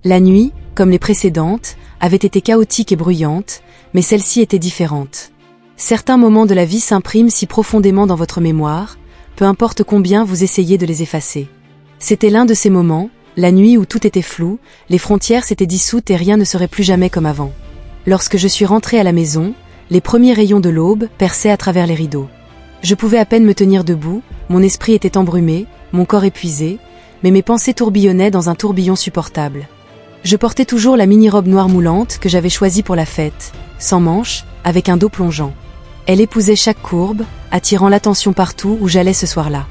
La nuit, comme les précédentes, avait été chaotique et bruyante, mais celle-ci était différente. Certains moments de la vie s'impriment si profondément dans votre mémoire, peu importe combien vous essayez de les effacer. C'était l'un de ces moments, la nuit où tout était flou, les frontières s'étaient dissoutes et rien ne serait plus jamais comme avant. Lorsque je suis rentrée à la maison, les premiers rayons de l'aube perçaient à travers les rideaux. Je pouvais à peine me tenir debout, mon esprit était embrumé, mon corps épuisé, mais mes pensées tourbillonnaient dans un tourbillon supportable. Je portais toujours la mini-robe noire moulante que j'avais choisie pour la fête, sans manches, avec un dos plongeant. Elle épousait chaque courbe, attirant l'attention partout où j'allais ce soir-là.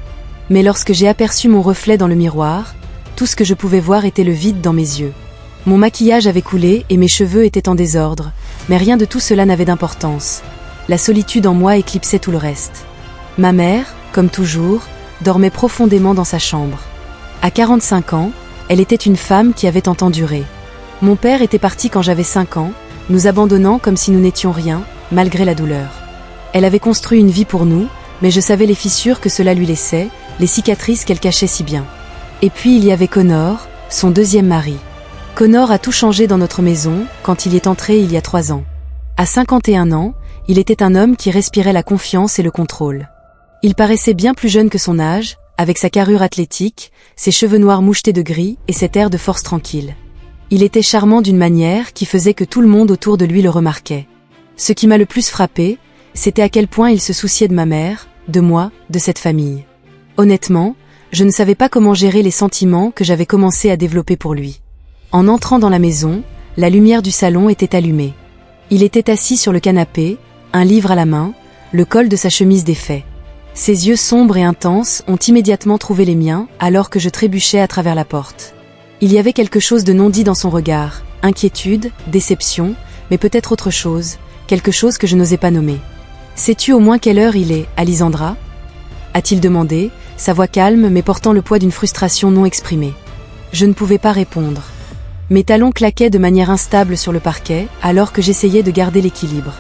Mais lorsque j'ai aperçu mon reflet dans le miroir, tout ce que je pouvais voir était le vide dans mes yeux. Mon maquillage avait coulé et mes cheveux étaient en désordre, mais rien de tout cela n'avait d'importance. La solitude en moi éclipsait tout le reste. Ma mère, comme toujours, dormait profondément dans sa chambre. À 45 ans, elle était une femme qui avait tant enduré. Mon père était parti quand j'avais 5 ans, nous abandonnant comme si nous n'étions rien, malgré la douleur. Elle avait construit une vie pour nous, mais je savais les fissures que cela lui laissait, les cicatrices qu'elle cachait si bien. Et puis il y avait Connor, son deuxième mari. Connor a tout changé dans notre maison quand il y est entré il y a 3 ans. À 51 ans, il était un homme qui respirait la confiance et le contrôle. Il paraissait bien plus jeune que son âge, avec sa carrure athlétique, ses cheveux noirs mouchetés de gris et cet air de force tranquille. Il était charmant d'une manière qui faisait que tout le monde autour de lui le remarquait. Ce qui m'a le plus frappé, c'était à quel point il se souciait de ma mère, de moi, de cette famille. Honnêtement, je ne savais pas comment gérer les sentiments que j'avais commencé à développer pour lui. En entrant dans la maison, la lumière du salon était allumée. Il était assis sur le canapé, un livre à la main, le col de sa chemise défait. Ses yeux sombres et intenses ont immédiatement trouvé les miens alors que je trébuchais à travers la porte. Il y avait quelque chose de non dit dans son regard, inquiétude, déception, mais peut-être autre chose, quelque chose que je n'osais pas nommer. « Sais-tu au moins quelle heure il est, Alysandra ?» a-t-il demandé, sa voix calme mais portant le poids d'une frustration non exprimée. Je ne pouvais pas répondre. Mes talons claquaient de manière instable sur le parquet alors que j'essayais de garder l'équilibre.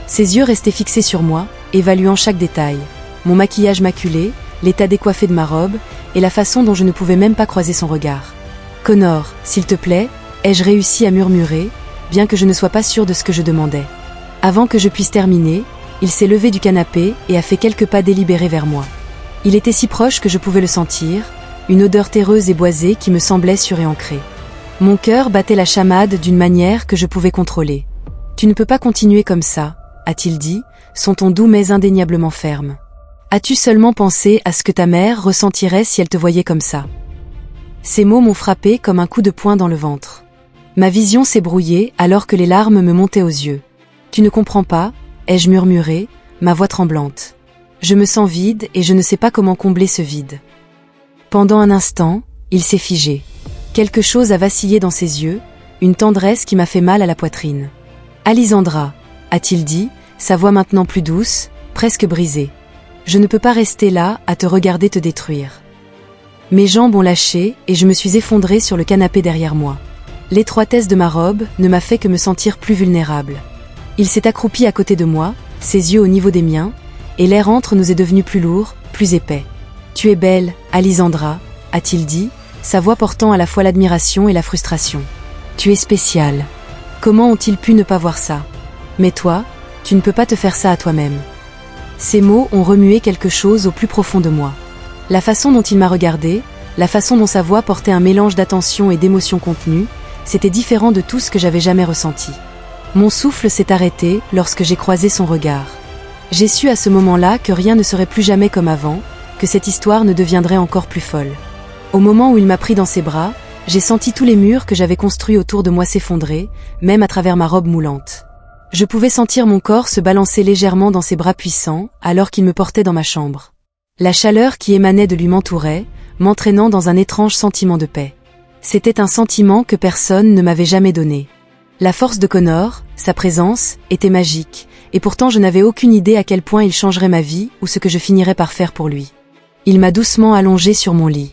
Ses yeux restaient fixés sur moi, évaluant chaque détail. Mon maquillage maculé, l'état décoiffé de ma robe, et la façon dont je ne pouvais même pas croiser son regard. « Connor, s'il te plaît » ai-je réussi à murmurer, bien que je ne sois pas sûre de ce que je demandais. Avant que je puisse terminer, il s'est levé du canapé et a fait quelques pas délibérés vers moi. Il était si proche que je pouvais le sentir, une odeur terreuse et boisée qui me semblait sûre et ancrée. Mon cœur battait la chamade d'une manière que je pouvais contrôler. « Tu ne peux pas continuer comme ça » a-t-il dit, son ton doux mais indéniablement ferme. « As-tu seulement pensé à ce que ta mère ressentirait si elle te voyait comme ça ?» Ces mots m'ont frappé comme un coup de poing dans le ventre. Ma vision s'est brouillée alors que les larmes me montaient aux yeux. « Tu ne comprends pas » ai-je murmuré, ma voix tremblante. Je me sens vide et je ne sais pas comment combler ce vide. Pendant un instant, il s'est figé. Quelque chose a vacillé dans ses yeux, une tendresse qui m'a fait mal à la poitrine. « Alysandra » a-t-il dit, sa voix maintenant plus douce, presque brisée. « Je ne peux pas rester là à te regarder te détruire. » Mes jambes ont lâché et je me suis effondrée sur le canapé derrière moi. L'étroitesse de ma robe ne m'a fait que me sentir plus vulnérable. Il s'est accroupi à côté de moi, ses yeux au niveau des miens, et l'air entre nous est devenu plus lourd, plus épais. « Tu es belle, Alysandra » a-t-il dit, sa voix portant à la fois l'admiration et la frustration. « Tu es spéciale. Comment ont-ils pu ne pas voir ça ? Mais toi, tu ne peux pas te faire ça à toi-même. » Ces mots ont remué quelque chose au plus profond de moi. La façon dont il m'a regardée, la façon dont sa voix portait un mélange d'attention et d'émotion contenue, c'était différent de tout ce que j'avais jamais ressenti. Mon souffle s'est arrêté lorsque j'ai croisé son regard. J'ai su à ce moment-là que rien ne serait plus jamais comme avant, que cette histoire ne deviendrait encore plus folle. Au moment où il m'a pris dans ses bras, j'ai senti tous les murs que j'avais construits autour de moi s'effondrer, même à travers ma robe moulante. Je pouvais sentir mon corps se balancer légèrement dans ses bras puissants, alors qu'il me portait dans ma chambre. La chaleur qui émanait de lui m'entourait, m'entraînant dans un étrange sentiment de paix. C'était un sentiment que personne ne m'avait jamais donné. La force de Connor, sa présence, était magique, et pourtant je n'avais aucune idée à quel point il changerait ma vie ou ce que je finirais par faire pour lui. Il m'a doucement allongée sur mon lit.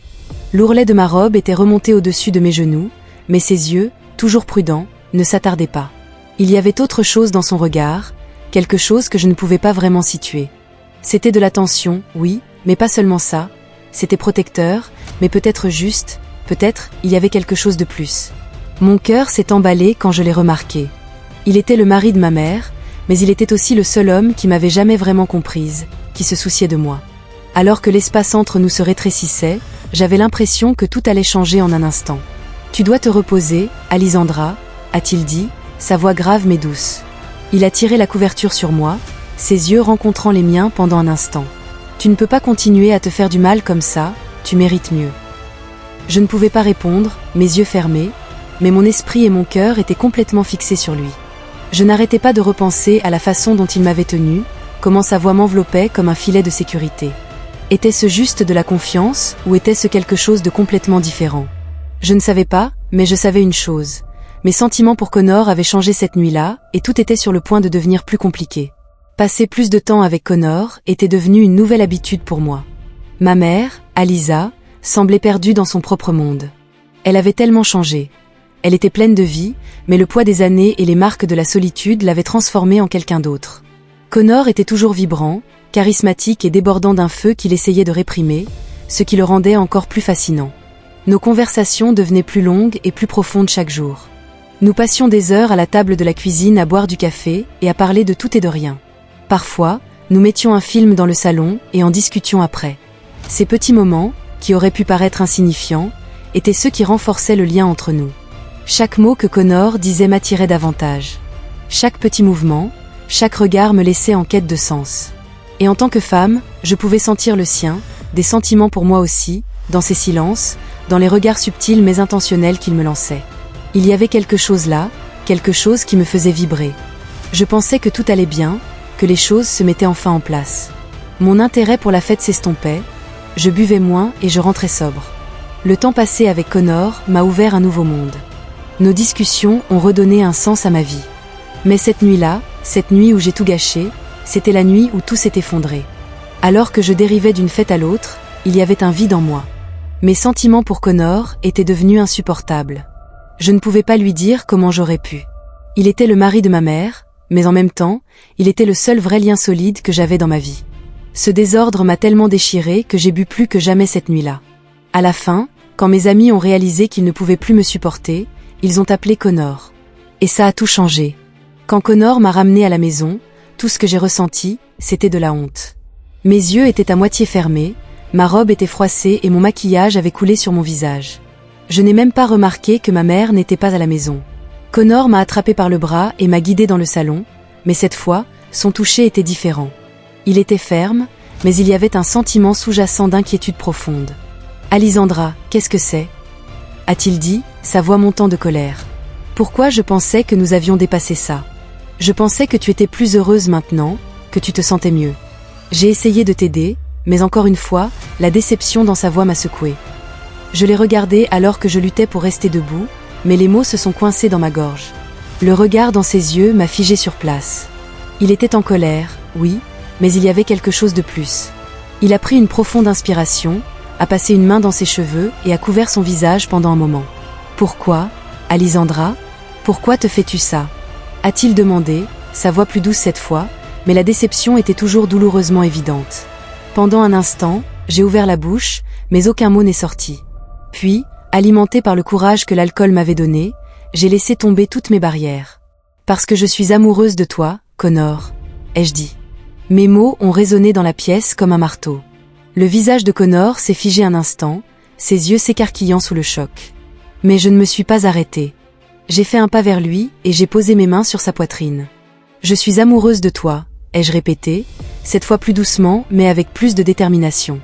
L'ourlet de ma robe était remonté au-dessus de mes genoux, mais ses yeux, toujours prudents, ne s'attardaient pas. Il y avait autre chose dans son regard, quelque chose que je ne pouvais pas vraiment situer. C'était de l'attention, oui, mais pas seulement ça. C'était protecteur, mais peut-être juste, peut-être il y avait quelque chose de plus. Mon cœur s'est emballé quand je l'ai remarqué. Il était le mari de ma mère, mais il était aussi le seul homme qui m'avait jamais vraiment comprise, qui se souciait de moi. Alors que l'espace entre nous se rétrécissait, j'avais l'impression que tout allait changer en un instant. « Tu dois te reposer, Alysandra » a-t-il dit, sa voix grave mais douce. Il a tiré la couverture sur moi, ses yeux rencontrant les miens pendant un instant. « Tu ne peux pas continuer à te faire du mal comme ça, tu mérites mieux. » Je ne pouvais pas répondre, mes yeux fermés, mais mon esprit et mon cœur étaient complètement fixés sur lui. Je n'arrêtais pas de repenser à la façon dont il m'avait tenue, comment sa voix m'enveloppait comme un filet de sécurité. Était-ce juste de la confiance, ou était-ce quelque chose de complètement différent? Je ne savais pas, mais je savais une chose. Mes sentiments pour Connor avaient changé cette nuit-là, et tout était sur le point de devenir plus compliqué. Passer plus de temps avec Connor était devenu une nouvelle habitude pour moi. Ma mère, Alysa, semblait perdue dans son propre monde. Elle avait tellement changé. Elle était pleine de vie, mais le poids des années et les marques de la solitude l'avaient transformée en quelqu'un d'autre. Connor était toujours vibrant, charismatique et débordant d'un feu qu'il essayait de réprimer, ce qui le rendait encore plus fascinant. Nos conversations devenaient plus longues et plus profondes chaque jour. Nous passions des heures à la table de la cuisine à boire du café et à parler de tout et de rien. Parfois, nous mettions un film dans le salon et en discutions après. Ces petits moments, qui auraient pu paraître insignifiants, étaient ceux qui renforçaient le lien entre nous. Chaque mot que Connor disait m'attirait davantage. Chaque petit mouvement, chaque regard me laissait en quête de sens. Et en tant que femme, je pouvais sentir le sien, des sentiments pour moi aussi, dans ses silences, dans les regards subtils mais intentionnels qu'il me lançait. Il y avait quelque chose là, quelque chose qui me faisait vibrer. Je pensais que tout allait bien, que les choses se mettaient enfin en place. Mon intérêt pour la fête s'estompait, je buvais moins et je rentrais sobre. Le temps passé avec Connor m'a ouvert un nouveau monde. Nos discussions ont redonné un sens à ma vie. Mais cette nuit-là, cette nuit où j'ai tout gâché, c'était la nuit où tout s'est effondré. Alors que je dérivais d'une fête à l'autre, il y avait un vide en moi. Mes sentiments pour Connor étaient devenus insupportables. Je ne pouvais pas lui dire comment j'aurais pu. Il était le mari de ma mère, mais en même temps, il était le seul vrai lien solide que j'avais dans ma vie. Ce désordre m'a tellement déchiré que j'ai bu plus que jamais cette nuit-là. À la fin, quand mes amis ont réalisé qu'ils ne pouvaient plus me supporter, ils ont appelé Connor. Et ça a tout changé. Quand Connor m'a ramené à la maison, tout ce que j'ai ressenti, c'était de la honte. Mes yeux étaient à moitié fermés, ma robe était froissée et mon maquillage avait coulé sur mon visage. Je n'ai même pas remarqué que ma mère n'était pas à la maison. Connor m'a attrapé par le bras et m'a guidé dans le salon, mais cette fois, son toucher était différent. Il était ferme, mais il y avait un sentiment sous-jacent d'inquiétude profonde. « Alysandra, qu'est-ce que c'est » a-t-il dit, sa voix montant de colère. Pourquoi je pensais que nous avions dépassé ça? Je pensais que tu étais plus heureuse maintenant, que tu te sentais mieux. J'ai essayé de t'aider, mais encore une fois, la déception dans sa voix m'a secouée. Je l'ai regardé alors que je luttais pour rester debout, mais les mots se sont coincés dans ma gorge. Le regard dans ses yeux m'a figé sur place. Il était en colère, oui, mais il y avait quelque chose de plus. Il a pris une profonde inspiration, a passé une main dans ses cheveux et a couvert son visage pendant un moment. « Pourquoi, Alysandra? Pourquoi te fais-tu ça » a-t-il demandé, sa voix plus douce cette fois, mais la déception était toujours douloureusement évidente. Pendant un instant, j'ai ouvert la bouche, mais aucun mot n'est sorti. Puis, alimenté par le courage que l'alcool m'avait donné, j'ai laissé tomber toutes mes barrières. « Parce que je suis amoureuse de toi, Connor », ai-je dit. Mes mots ont résonné dans la pièce comme un marteau. Le visage de Connor s'est figé un instant, ses yeux s'écarquillant sous le choc. Mais je ne me suis pas arrêtée. J'ai fait un pas vers lui et j'ai posé mes mains sur sa poitrine. « Je suis amoureuse de toi », ai-je répété, cette fois plus doucement mais avec plus de détermination.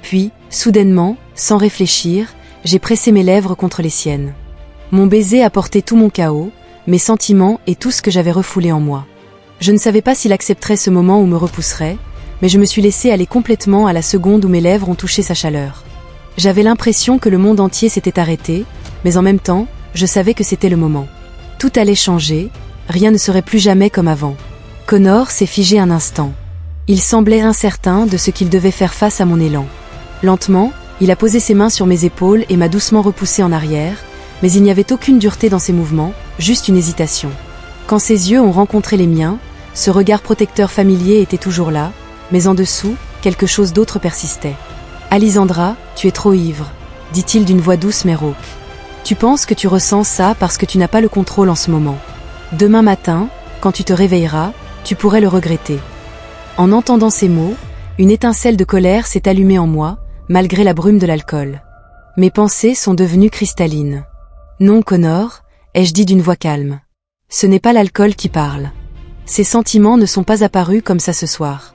Puis, soudainement, sans réfléchir, j'ai pressé mes lèvres contre les siennes. Mon baiser a porté tout mon chaos, mes sentiments et tout ce que j'avais refoulé en moi. Je ne savais pas s'il accepterait ce moment ou me repousserait, mais je me suis laissée aller complètement à la seconde où mes lèvres ont touché sa chaleur. J'avais l'impression que le monde entier s'était arrêté, mais en même temps, je savais que c'était le moment. Tout allait changer, rien ne serait plus jamais comme avant. Connor s'est figé un instant. Il semblait incertain de ce qu'il devait faire face à mon élan. Lentement, il a posé ses mains sur mes épaules et m'a doucement repoussé en arrière, mais il n'y avait aucune dureté dans ses mouvements, juste une hésitation. Quand ses yeux ont rencontré les miens, ce regard protecteur familier était toujours là, mais en dessous, quelque chose d'autre persistait. « Alysandra, tu es trop ivre », dit-il d'une voix douce mais rauque. Tu penses que tu ressens ça parce que tu n'as pas le contrôle en ce moment. Demain matin, quand tu te réveilleras, tu pourrais le regretter. » En entendant ces mots, une étincelle de colère s'est allumée en moi, malgré la brume de l'alcool. Mes pensées sont devenues cristallines. « Non, Connor, » ai-je dit d'une voix calme. Ce n'est pas l'alcool qui parle. Ces sentiments ne sont pas apparus comme ça ce soir.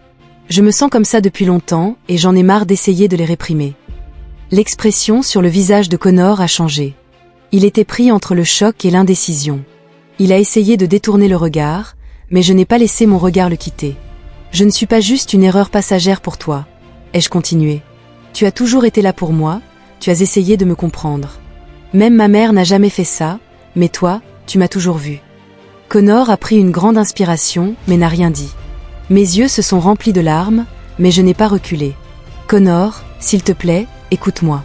Je me sens comme ça depuis longtemps et j'en ai marre d'essayer de les réprimer. L'expression sur le visage de Connor a changé. Il était pris entre le choc et l'indécision. Il a essayé de détourner le regard, mais je n'ai pas laissé mon regard le quitter. « Je ne suis pas juste une erreur passagère pour toi, » ai-je continué. « Tu as toujours été là pour moi, tu as essayé de me comprendre. Même ma mère n'a jamais fait ça, mais toi, tu m'as toujours vu. » Connor a pris une grande inspiration, mais n'a rien dit. Mes yeux se sont remplis de larmes, mais je n'ai pas reculé. « Connor, s'il te plaît, écoute-moi.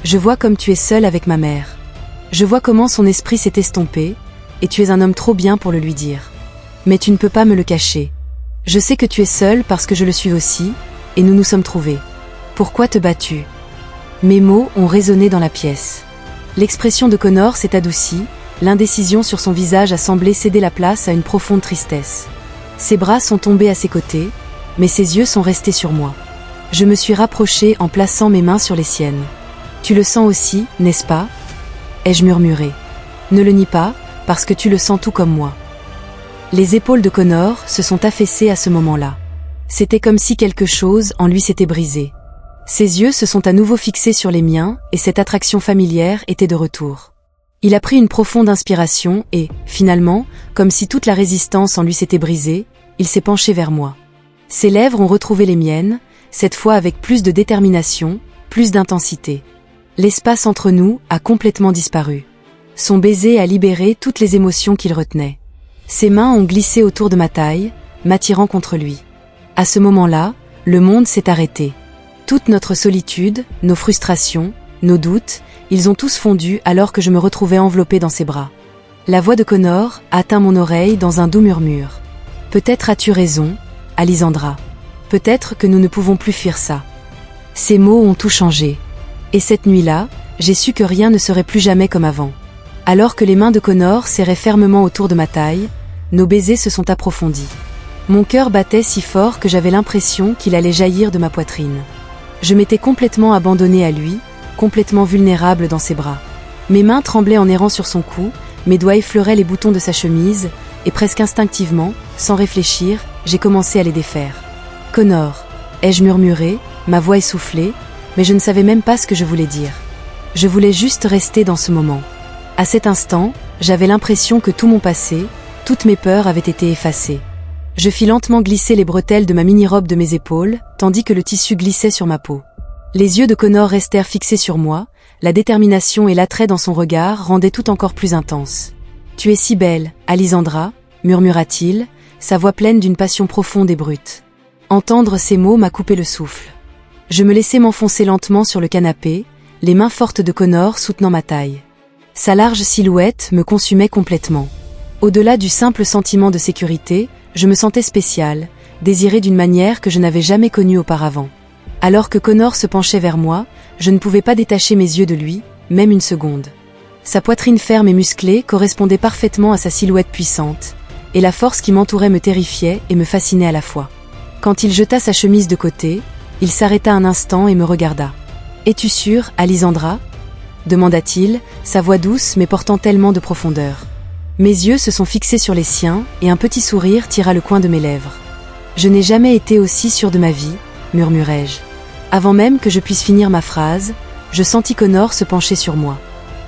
Je vois comme tu es seul avec ma mère. Je vois comment son esprit s'est estompé, et tu es un homme trop bien pour le lui dire. Mais tu ne peux pas me le cacher. Je sais que tu es seul parce que je le suis aussi, et nous nous sommes trouvés. Pourquoi te bats-tu » Mes mots ont résonné dans la pièce. L'expression de Connor s'est adoucie, l'indécision sur son visage a semblé céder la place à une profonde tristesse. Ses bras sont tombés à ses côtés, mais ses yeux sont restés sur moi. Je me suis rapprochée en plaçant mes mains sur les siennes. « Tu le sens aussi, n'est-ce pas » ai-je murmuré. « Ne le nie pas, parce que tu le sens tout comme moi. » Les épaules de Connor se sont affaissées à ce moment-là. C'était comme si quelque chose en lui s'était brisé. Ses yeux se sont à nouveau fixés sur les miens et cette attraction familière était de retour. Il a pris une profonde inspiration et, finalement, comme si toute la résistance en lui s'était brisée, il s'est penché vers moi. Ses lèvres ont retrouvé les miennes, cette fois avec plus de détermination, plus d'intensité. L'espace entre nous a complètement disparu. Son baiser a libéré toutes les émotions qu'il retenait. Ses mains ont glissé autour de ma taille, m'attirant contre lui. À ce moment-là, le monde s'est arrêté. Toute notre solitude, nos frustrations, nos doutes, ils ont tous fondu alors que je me retrouvais enveloppée dans ses bras. La voix de Connor a atteint mon oreille dans un doux murmure. « Peut-être as-tu raison, Alysandra. Peut-être que nous ne pouvons plus fuir ça. » Ces mots ont tout changé. Et cette nuit-là, j'ai su que rien ne serait plus jamais comme avant. Alors que les mains de Connor serraient fermement autour de ma taille, nos baisers se sont approfondis. Mon cœur battait si fort que j'avais l'impression qu'il allait jaillir de ma poitrine. Je m'étais complètement abandonnée à lui, complètement vulnérable dans ses bras. Mes mains tremblaient en errant sur son cou, mes doigts effleuraient les boutons de sa chemise, et presque instinctivement, sans réfléchir, j'ai commencé à les défaire. « Connor » ai-je murmuré, ma voix essoufflée, mais je ne savais même pas ce que je voulais dire. Je voulais juste rester dans ce moment. À cet instant, j'avais l'impression que tout mon passé, toutes mes peurs avaient été effacées. Je fis lentement glisser les bretelles de ma mini-robe de mes épaules, tandis que le tissu glissait sur ma peau. Les yeux de Connor restèrent fixés sur moi, la détermination et l'attrait dans son regard rendaient tout encore plus intense. « Tu es si belle, Alysandra » murmura-t-il, sa voix pleine d'une passion profonde et brute. Entendre ces mots m'a coupé le souffle. Je me laissai m'enfoncer lentement sur le canapé, les mains fortes de Connor soutenant ma taille. Sa large silhouette me consumait complètement. Au-delà du simple sentiment de sécurité, je me sentais spéciale, désirée d'une manière que je n'avais jamais connue auparavant. Alors que Connor se penchait vers moi, je ne pouvais pas détacher mes yeux de lui, même une seconde. Sa poitrine ferme et musclée correspondait parfaitement à sa silhouette puissante, et la force qui m'entourait me terrifiait et me fascinait à la fois. Quand il jeta sa chemise de côté, il s'arrêta un instant et me regarda. « Es-tu sûre, Alysandra ?» demanda-t-il, sa voix douce mais portant tellement de profondeur. Mes yeux se sont fixés sur les siens et un petit sourire tira le coin de mes lèvres. « Je n'ai jamais été aussi sûre de ma vie, » murmurai-je. Avant même que je puisse finir ma phrase, je sentis Connor se pencher sur moi.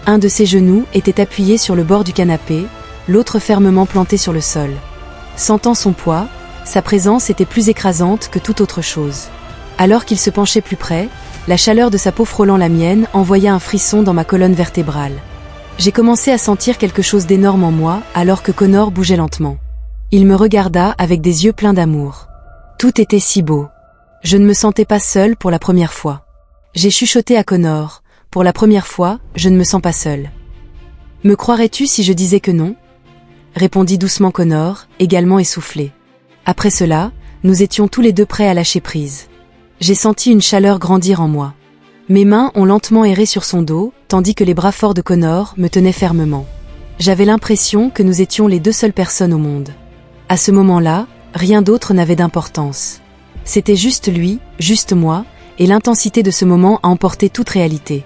Un de ses genoux était appuyé sur le bord du canapé, l'autre fermement planté sur le sol. Sentant son poids, sa présence était plus écrasante que toute autre chose. Alors qu'il se penchait plus près, la chaleur de sa peau frôlant la mienne envoya un frisson dans ma colonne vertébrale. J'ai commencé à sentir quelque chose d'énorme en moi alors que Connor bougeait lentement. Il me regarda avec des yeux pleins d'amour. Tout était si beau. Je ne me sentais pas seule pour la première fois. J'ai chuchoté à Connor. Pour la première fois, je ne me sens pas seule. Me croirais-tu si je disais que non ? Répondit doucement Connor, également essoufflé. Après cela, nous étions tous les deux prêts à lâcher prise. J'ai senti une chaleur grandir en moi. Mes mains ont lentement erré sur son dos, tandis que les bras forts de Connor me tenaient fermement. J'avais l'impression que nous étions les deux seules personnes au monde. À ce moment-là, rien d'autre n'avait d'importance. C'était juste lui, juste moi, et l'intensité de ce moment a emporté toute réalité.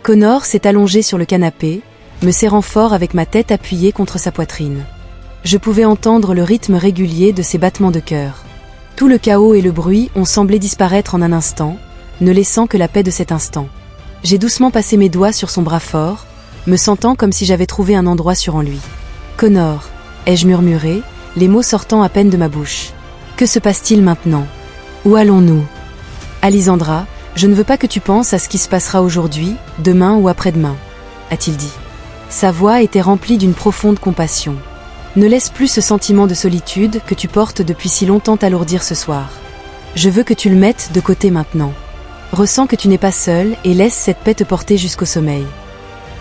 Connor s'est allongé sur le canapé, me serrant fort avec ma tête appuyée contre sa poitrine. Je pouvais entendre le rythme régulier de ses battements de cœur. Tout le chaos et le bruit ont semblé disparaître en un instant, ne laissant que la paix de cet instant. J'ai doucement passé mes doigts sur son bras fort, me sentant comme si j'avais trouvé un endroit sûr en lui. « Connor », ai-je murmuré, les mots sortant à peine de ma bouche. « Que se passe-t-il maintenant ? Où allons-nous ? Alysandra, je ne veux pas que tu penses à ce qui se passera aujourd'hui, demain ou après-demain, a-t-il dit. Sa voix était remplie d'une profonde compassion. Ne laisse plus ce sentiment de solitude que tu portes depuis si longtemps t'alourdir ce soir. Je veux que tu le mettes de côté maintenant. Ressens que tu n'es pas seul et laisse cette paix te porter jusqu'au sommeil.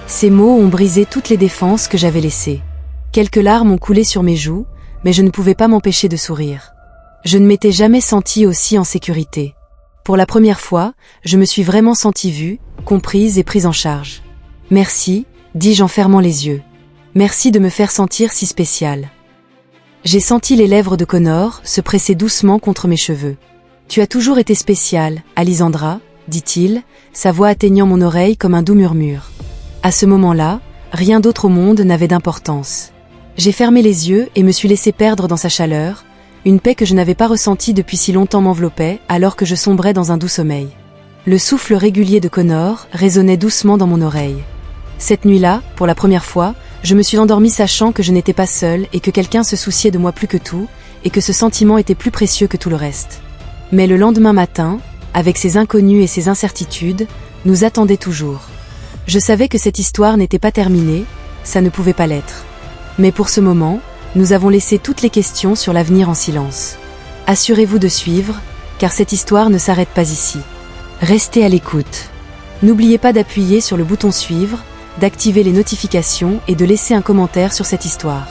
Ces mots ont brisé toutes les défenses que j'avais laissées. Quelques larmes ont coulé sur mes joues, mais je ne pouvais pas m'empêcher de sourire. Je ne m'étais jamais sentie aussi en sécurité. Pour la première fois, je me suis vraiment sentie vue, comprise et prise en charge. Merci, dis-je en fermant les yeux. Merci de me faire sentir si spéciale. J'ai senti les lèvres de Connor se presser doucement contre mes cheveux. Tu as toujours été spéciale, Alysandra, dit-il, sa voix atteignant mon oreille comme un doux murmure. À ce moment-là, rien d'autre au monde n'avait d'importance. J'ai fermé les yeux et me suis laissé perdre dans sa chaleur, une paix que je n'avais pas ressentie depuis si longtemps m'enveloppait alors que je sombrais dans un doux sommeil. Le souffle régulier de Connor résonnait doucement dans mon oreille. Cette nuit-là, pour la première fois, je me suis endormie sachant que je n'étais pas seule et que quelqu'un se souciait de moi plus que tout, et que ce sentiment était plus précieux que tout le reste. Mais le lendemain matin, avec ses inconnus et ses incertitudes, nous attendait toujours. Je savais que cette histoire n'était pas terminée, ça ne pouvait pas l'être. Mais pour ce moment, nous avons laissé toutes les questions sur l'avenir en silence. Assurez-vous de suivre, car cette histoire ne s'arrête pas ici. Restez à l'écoute. N'oubliez pas d'appuyer sur le bouton suivre, d'activer les notifications et de laisser un commentaire sur cette histoire.